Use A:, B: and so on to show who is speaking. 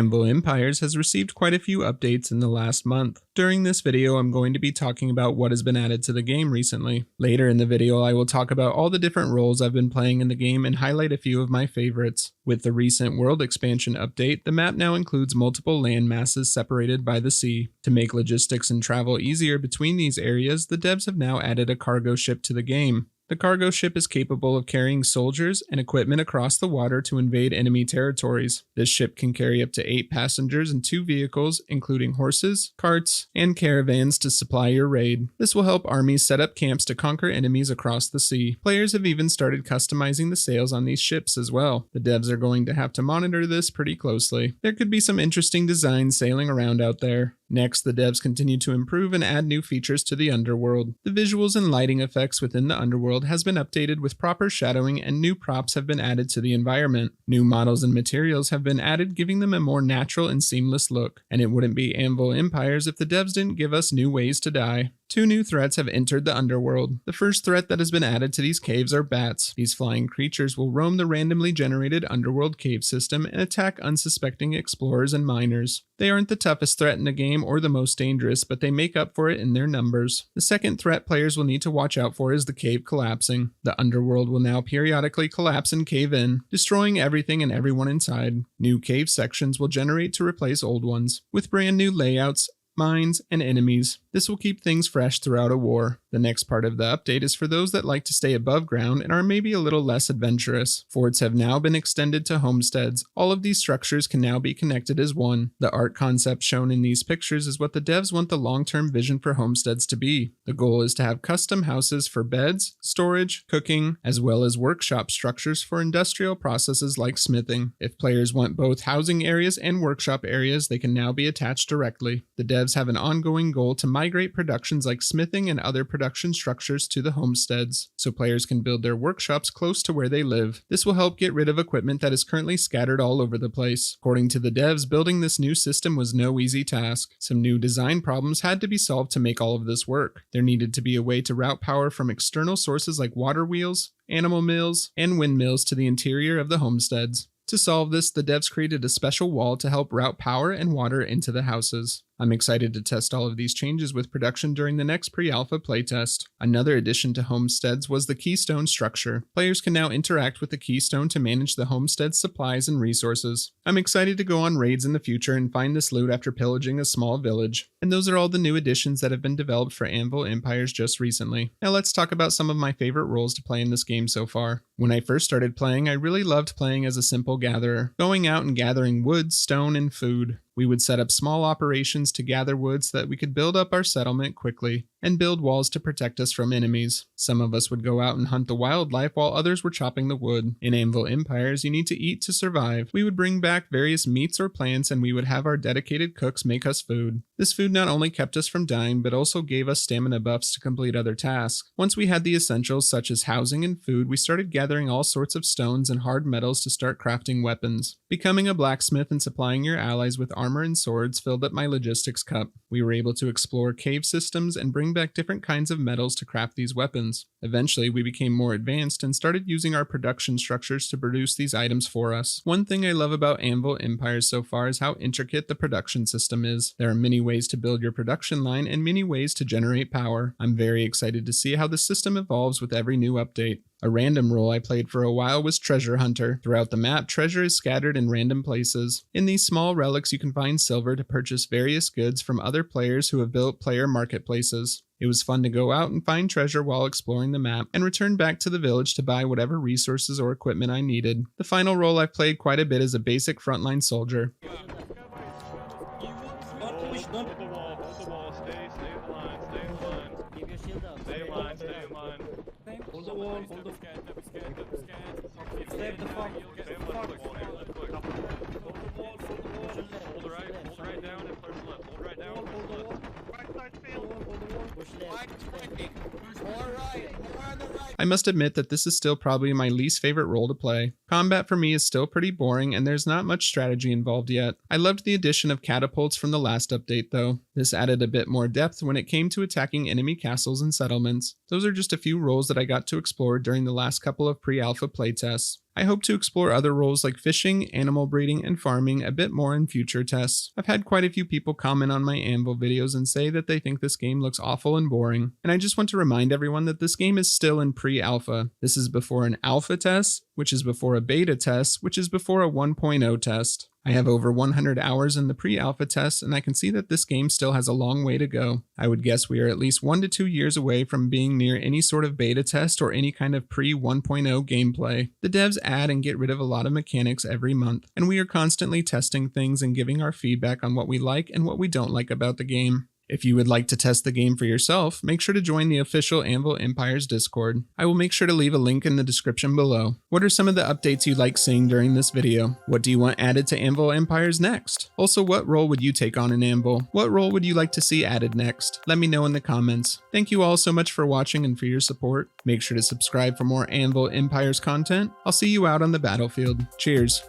A: Anvil Empires has received quite a few updates in the last month. During this video, I'm going to be talking about what has been added to the game recently. Later in the video, I will talk about all the different roles I've been playing in the game and highlight a few of my favorites. With the recent world expansion update, the map now includes multiple land masses separated by the sea. To make logistics and travel easier between these areas, the devs have now added a cargo ship to the game. The cargo ship is capable of carrying soldiers and equipment across the water to invade enemy territories. This ship can carry up to 8 passengers and 2 vehicles, including horses, carts, and caravans to supply your raid. This will help armies set up camps to conquer enemies across the sea. Players have even started customizing the sails on these ships as well. The devs are going to have to monitor this pretty closely. There could be some interesting designs sailing around out there. Next, the devs continue to improve and add new features to the Underworld. The visuals and lighting effects within the Underworld has been updated with proper shadowing, and new props have been added to the environment. New models and materials have been added, giving them a more natural and seamless look. And it wouldn't be Anvil Empires if the devs didn't give us new ways to die. 2 new threats have entered the Underworld. The first threat that has been added to these caves are bats. These flying creatures will roam the randomly generated Underworld cave system and attack unsuspecting explorers and miners. They aren't the toughest threat in the game or the most dangerous, but they make up for it in their numbers. The second threat players will need to watch out for is the cave collapsing. The Underworld will now periodically collapse and cave in, destroying everything and everyone inside. New cave sections will generate to replace old ones, with brand new layouts, mines, and enemies. This will keep things fresh throughout a war. The next part of the update is for those that like to stay above ground and are maybe a little less adventurous. Forts have now been extended to homesteads. All of these structures can now be connected as one. The art concept shown in these pictures is what the devs want the long-term vision for homesteads to be. The goal is to have custom houses for beds, storage, cooking, as well as workshop structures for industrial processes like smithing. If players want both housing areas and workshop areas, they can now be attached directly. The devs have an ongoing goal to migrate productions like smithing and other production structures to the homesteads, so players can build their workshops close to where they live. This will help get rid of equipment that is currently scattered all over the place. According to the devs, building this new system was no easy task. Some new design problems had to be solved to make all of this work. There needed to be a way to route power from external sources like water wheels, animal mills, and windmills to the interior of the homesteads. To solve this, the devs created a special wall to help route power and water into the houses. I'm excited to test all of these changes with production during the next pre-alpha playtest. Another addition to homesteads was the keystone structure. Players can now interact with the keystone to manage the homestead's supplies and resources. I'm excited to go on raids in the future and find this loot after pillaging a small village. And those are all the new additions that have been developed for Anvil Empires just recently. Now let's talk about some of my favorite roles to play in this game so far. When I first started playing, I really loved playing as a simple gatherer, going out and gathering wood, stone, and food. We would set up small operations to gather wood so that we could build up our settlement quickly and build walls to protect us from enemies. Some of us would go out and hunt the wildlife while others were chopping the wood. In Anvil Empires, you need to eat to survive. We would bring back various meats or plants and we would have our dedicated cooks make us food. This food not only kept us from dying, but also gave us stamina buffs to complete other tasks. Once we had the essentials such as housing and food, we started gathering all sorts of stones and hard metals to start crafting weapons. Becoming a blacksmith and supplying your allies with armor and swords filled up my logistics cup. We were able to explore cave systems and bring back different kinds of metals to craft these weapons. Eventually, we became more advanced and started using our production structures to produce these items for us. One thing I love about Anvil Empires so far is how intricate the production system is. There are many ways to build your production line and many ways to generate power. I'm very excited to see how the system evolves with every new update. A random role I played for a while was Treasure Hunter. Throughout the map, treasure is scattered in random places. In these small relics, you can find silver to purchase various goods from other players who have built player marketplaces. It was fun to go out and find treasure while exploring the map, and return back to the village to buy whatever resources or equipment I needed. The final role I've played quite a bit is a basic frontline soldier. I must admit that this is still probably my least favorite role to play. Combat for me is still pretty boring and there's not much strategy involved yet. I loved the addition of catapults from the last update though. This added a bit more depth when it came to attacking enemy castles and settlements. Those are just a few roles that I got to explore during the last couple of pre-alpha playtests. I hope to explore other roles like fishing, animal breeding, and farming a bit more in future tests. I've had quite a few people comment on my Anvil videos and say that they think this game looks awful and boring, and I just want to remind everyone that this game is still in pre-alpha. This is before an alpha test, which is before a beta test, which is before a 1.0 test. I have over 100 hours in the pre-alpha test, and I can see that this game still has a long way to go. I would guess we are at least 1 to 2 years away from being near any sort of beta test or any kind of pre-1.0 gameplay. The devs add and get rid of a lot of mechanics every month, and we are constantly testing things and giving our feedback on what we like and what we don't like about the game. If you would like to test the game for yourself, make sure to join the official Anvil Empires Discord. I will make sure to leave a link in the description below. What are some of the updates you like seeing during this video? What do you want added to Anvil Empires next? Also, what role would you take on in Anvil? What role would you like to see added next? Let me know in the comments. Thank you all so much for watching and for your support. Make sure to subscribe for more Anvil Empires content. I'll see you out on the battlefield. Cheers.